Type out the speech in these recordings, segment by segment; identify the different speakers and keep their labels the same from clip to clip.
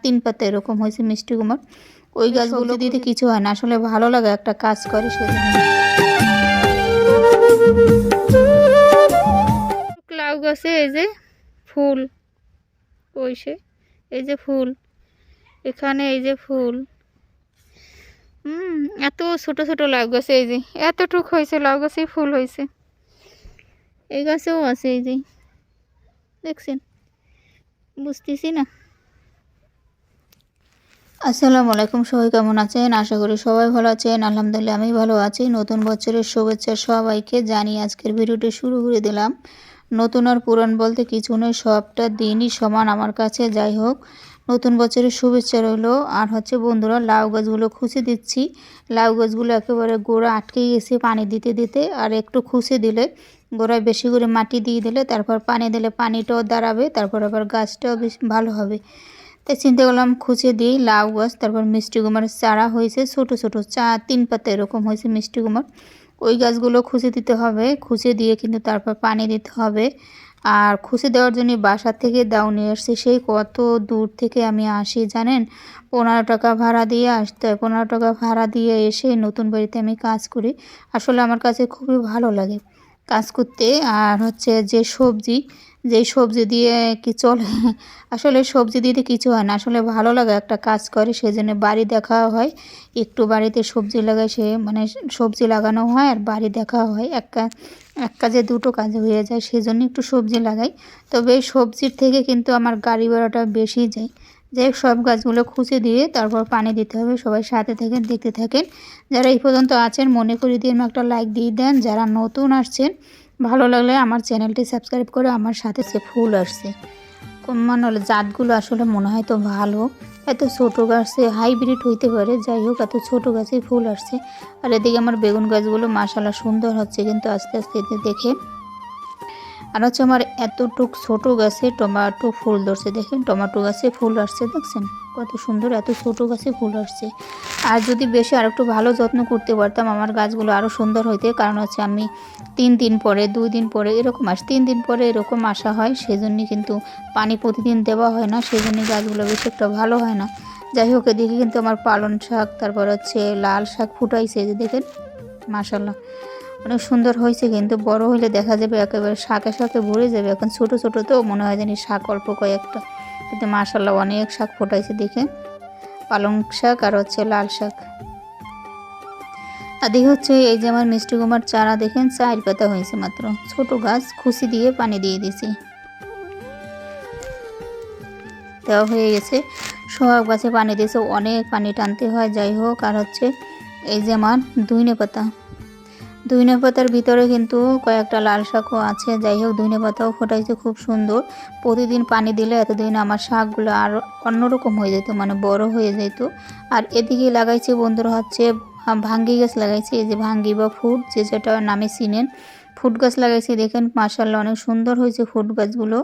Speaker 1: 3 পাতা এরকম হয়েছে মিষ্টি কুমড়। ওই গাছগুলো দিতে কিছু হয় না, আসলে ভালো লাগে একটা কাজ করে সেজন্য। লাউ গাছে এই যে ফুল ওইসে, এই যে ফুল, এখানে এই যে ফুল। এত ছোট ছোট লাউ গাছে এই যে এতটুক হয়েছে, লাউ গাছেই ফুল হয়েছে। এই গাছেও আছে এই যে, দেখছেন? বুঝতেছি না। আসসালামু আলাইকুম, সবাই কেমন আছেন? আশা করি সবাই ভালো আছেন। আলহামদুলিল্লাহ আমি ভালো আছি। নতুন বছরের শুভেচ্ছা সবাইকে জানিয়ে আজকের ভিডিওটি শুরু করে দিলাম। নতুন আর পুরান বলতে কিছু নেই, সবটা দিনই সমান আমার কাছে। যাই হোক, নতুন বছরের শুভেচ্ছা রইলো। আর হচ্ছে বন্ধুরা, লাউ গাছগুলো খুঁচে দিচ্ছি। লাউ গাছগুলো একেবারে গোড়া আটকে গেছে পানি দিতে দিতে, আর একটু খুঁচে দিলে গোড়ায় বেশি করে মাটি দিয়ে দিলে তারপর পানি দিলে পানিটাও দাঁড়াবে, তারপর আবার গাছটাও বেশ ভালো হবে। তাই চিন্তা করলাম খুঁচে দিই লাউ গাছ। তারপর মিষ্টি কুমড়ার চারা হয়েছে ছোট ছোট, 3 পাতা এরকম হয়েছে মিষ্টি কুমড়। ওই গাছগুলো খুঁচে দিতে হবে, খুঁচে দিয়ে কিন্তু তারপর পানি দিতে হবে। আর খুঁচে দেওয়ার জন্য বাসা থেকে দাও নিয়ে আসছি, সেই কত দূর থেকে আমি আসি জানেন। 15 টাকা ভাড়া দিয়ে আসতে হয়। 15 টাকা ভাড়া দিয়ে এসে নতুন বাড়িতে আমি কাজ করি। আসলে আমার কাছে খুবই ভালো লাগে কাজ করতে। আর হচ্ছে যেই সবজি দিয়ে কি চলে, আসলে সবজি দিতে কিছু হয় না, আসলে ভালো লাগে একটা কাজ করে সেজন্য বাড়ি দেখা হয়। একটু বাড়িতে সবজি লাগাই, সে মানে সবজি লাগানো হয় আর বাড়ি দেখা হয়। এক কাজে দুটো কাজ হয়ে যায়, সেজন্য একটু সবজি লাগাই। তবে এই সবজির থেকে কিন্তু আমার গাড়ি ভাড়াটা বেশি যায়। যাই হোক, সব গাছগুলো খুঁচে দিয়ে তারপর পানি দিতে হবে। সবাই সাথে থাকেন, দেখতে থাকেন। যারা এই পর্যন্ত আছেন মনে করি দিয়ে একটা লাইক দিয়ে দেন। যারা নতুন আসছেন, ভালো লাগলে আমার চ্যানেলটি সাবস্ক্রাইব করে আমার সাথে। সে ফুল আসছে মানে হলো জাতগুলো আসলে মনে হয় তো ভালো, এত ছোটো গাছে হাইব্রিড হইতে পারে। যাই হোক, এত ছোটো গাছে ফুল আসছে। আর এদিকে আমার বেগুন গাছগুলো মাশাআল্লাহ সুন্দর হচ্ছে কিন্তু আস্তে আস্তে দেখে। আর হচ্ছে আমার এতটুক ছোটো গাছে টমেটো ফুল ধরছে, দেখেন টমেটো গাছে ফুল আসছে, দেখছেন কত সুন্দর, এত ছোটো গাছে ফুল আসছে। আর যদি বেশি আর একটু ভালো যত্ন করতে পারতাম আমার গাছগুলো আরও সুন্দর হইতে। কারণ হচ্ছে আমি 3 দিন পরে 2 দিন পরে এরকম 3 দিন পরে এরকম আসা হয়, সেজন্যই কিন্তু পানি প্রতিদিন দেওয়া হয় না, সেজন্যই গাছগুলো বেশি একটা ভালো হয় না। যাই হোক, এদিকে কিন্তু আমার পালং শাক, তারপর হচ্ছে লাল শাক ফুটাইছে, যে দেখেন মাশাআল্লাহ অনেক সুন্দর হয়েছে। কিন্তু বড় হলে দেখা যাবে একেবারে শাকে শাকে ভরে যাবে। এখন ছোট ছোট তো মনে হয় জানি শাক অল্প কয়েকটা, কিন্তু মাশাআল্লাহ অনেক শাক ফোটাইছে। দেখে পালং শাক আর হচ্ছে লাল শাক। আর দেখে হচ্ছে এই যে আমার মিষ্টি কুমড়ার চারা, দেখেন 4 পাতা হয়েছে মাত্র, ছোট গাছ, খুশি দিয়ে পানি দিয়ে দিয়েছি, দেওয়া হয়ে গেছে। সব গাছে পানি দিয়েছে, অনেক পানি টানতে হয়। যাই হোক, আর হচ্ছে এই যে আমার ধইনে পাতার ভিতরে কিন্তু কয়েকটা লাল শাকও আছে। যাই হোক, ধইনে পাতাও ফোটাইছে খুব সুন্দর। প্রতিদিন পানি দিলে এতদিন আমার শাকগুলো আর অন্যরকম হয়ে যেত, মানে বড় হয়ে যেত। আর এদিকে লাগাইছি বন্ধুরা হচ্ছে ভাঙ্গি গাছ লাগাইছি, এই যে ভাঙ্গি বা ফুট, যেটা নামে চিনেন, ফুট গাছ লাগাইছি। দেখেন মাশাআল্লাহ অনেক সুন্দর হয়েছে ফুট গাছগুলো,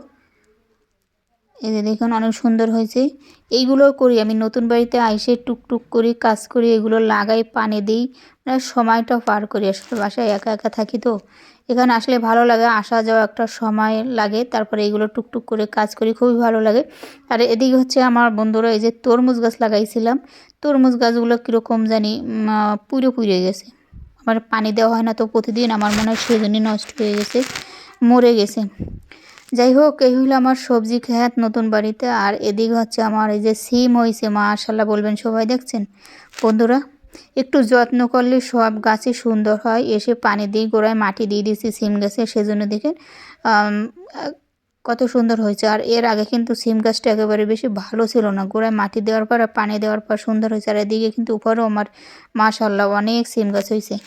Speaker 1: এই যে দেখুন অনেক সুন্দর হয়েছে। এইগুলো করি আমি নতুন বাড়িতে আইসে টুকটুক করি, কাজ করি, এগুলো লাগাই, পানি দিই, মানে সময়টা পার করি। আসলে বাসায় একা একা থাকি তো, এখানে আসলে ভালো লাগে, আসা যাওয়া একটা সময় লাগে। তারপরে এইগুলো টুকটুক করে কাজ করি, খুবই ভালো লাগে। আর এদিকে হচ্ছে আমার বন্ধুরা এই যে তরমুজ গাছ লাগাইছিলাম, তরমুজ গাছগুলো কীরকম জানি পুড়ে গেছে। আমার পানি দেওয়া হয় না তো প্রতিদিন, আমার মনে হয় সেজন্যই নষ্ট হয়ে গেছে, মরে গেছে। যাই হোক, এই হলো আমার সবজি ক্ষেত নতুন বাড়িতে। আর এদিকে হচ্ছে আমার এই যে সিম হয়েছে, মাশাআল্লাহ বলবেন সবাই। দেখছেন বন্ধুরা, একটু যত্ন করলে সব গাছই সুন্দর হয়। এসে পানি দিই, গোড়ায় মাটি দিয়ে দিয়েছি সিম গাছে, সেজন্য দেখেন কত সুন্দর হয়েছে। আর এর আগে কিন্তু সিম গাছটা একেবারে বেশি ভালো ছিল না, গোড়ায় মাটি দেওয়ার পর আর পানি দেওয়ার পর সুন্দর হয়েছে। আর এদিকে কিন্তু উপরেও আমার মাশাআল্লাহ অনেক সিম গাছ হয়েছে।